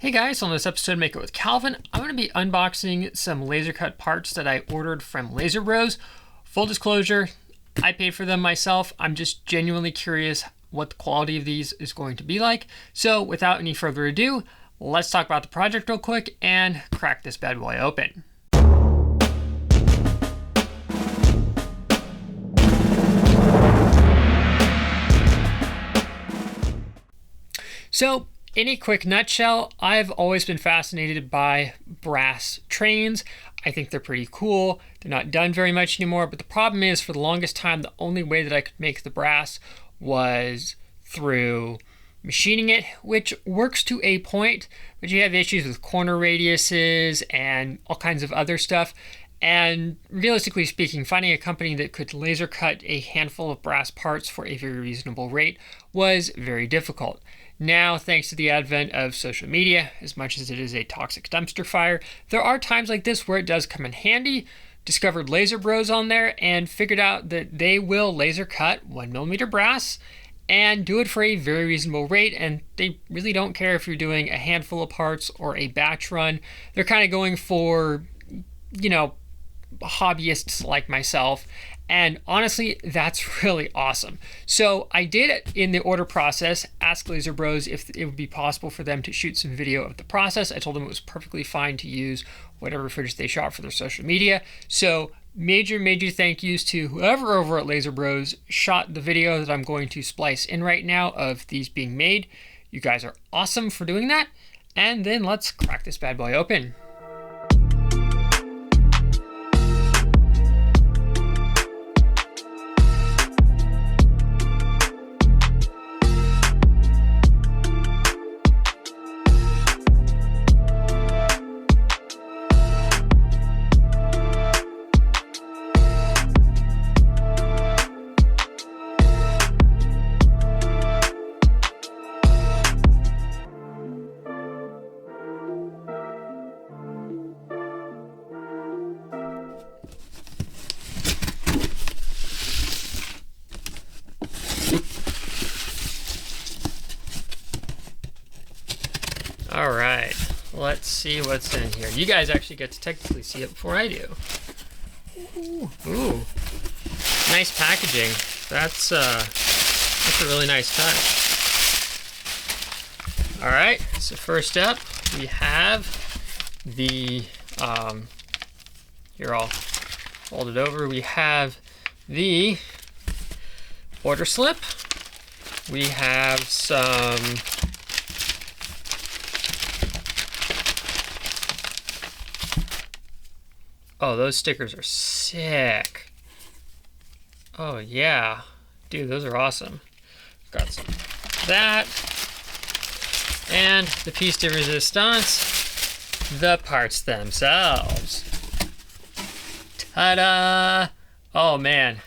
Hey guys, on this episode of Make It with Calvin, I'm going to be unboxing some laser cut parts that I ordered from Laser Bros. Full disclosure, I paid for them myself. I'm just genuinely curious what the quality of these is going to be like. So without any further ado, let's talk about the project real quick and crack this bad boy open. So, in a quick nutshell, I've always been fascinated by brass trains. I think they're pretty cool. They're not done very much anymore, but the problem is for the longest time, the only way that I could make the brass was through machining it, which works to a point, but you have issues with corner radiuses and all kinds of other stuff. And realistically speaking, finding a company that could laser cut a handful of brass parts for a very reasonable rate was very difficult. Now, thanks to the advent of social media, as much as it is a toxic dumpster fire, there are times like this where it does come in handy. Discovered Laser Bros on there and figured out that they will laser cut 1mm brass and do it for a very reasonable rate, and they really don't care if you're doing a handful of parts or a batch run. They're kind of going for, hobbyists like myself. And honestly, that's really awesome. So I did, in the order process, ask Laser Bros if it would be possible for them to shoot some video of the process. I told them it was perfectly fine to use whatever footage they shot for their social media. So major thank yous to whoever over at Laser Bros shot the video that I'm going to splice in right now of these being made. You guys are awesome for doing that. And then let's crack this bad boy open. All right, let's see what's in here. You guys actually get to technically see it before I do. Ooh, nice packaging. That's a really nice touch. All right, so first up, we have the, here I'll fold it over. We have the order slip. We have some oh, those stickers are sick. Oh yeah. Dude, those are awesome. Got some of that. And the piece de resistance, the parts themselves. Ta-da! Oh man,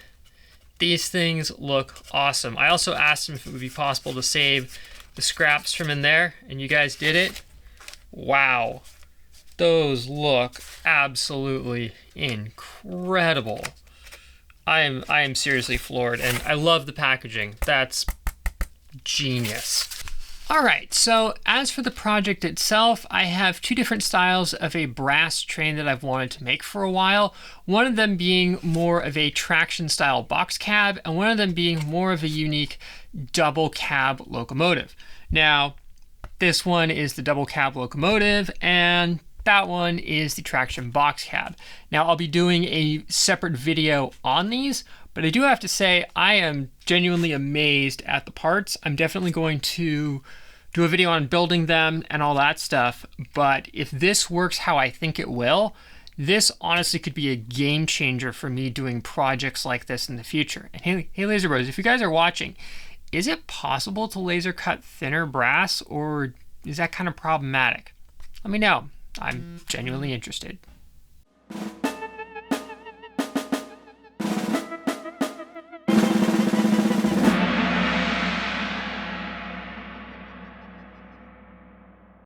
these things look awesome. I also asked them if it would be possible to save the scraps from in there, and you guys did it. Wow. Those look absolutely incredible. I am seriously floored, and I love the packaging. That's genius. All right, so as for the project itself, I have two different styles of a brass train that I've wanted to make for a while. One of them being more of a traction style box cab, and one of them being more of a unique double cab locomotive. Now, this one is the double cab locomotive, and that one is the traction box cab. Now, I'll be doing a separate video on these, but I do have to say I am genuinely amazed at the parts. I'm definitely going to do a video on building them and all that stuff, but if this works how I think it will, this honestly could be a game changer for me doing projects like this in the future. And hey Laser Bros, if you guys are watching, is it possible to laser cut thinner brass, or is that kind of problematic? Let me know. I'm genuinely interested.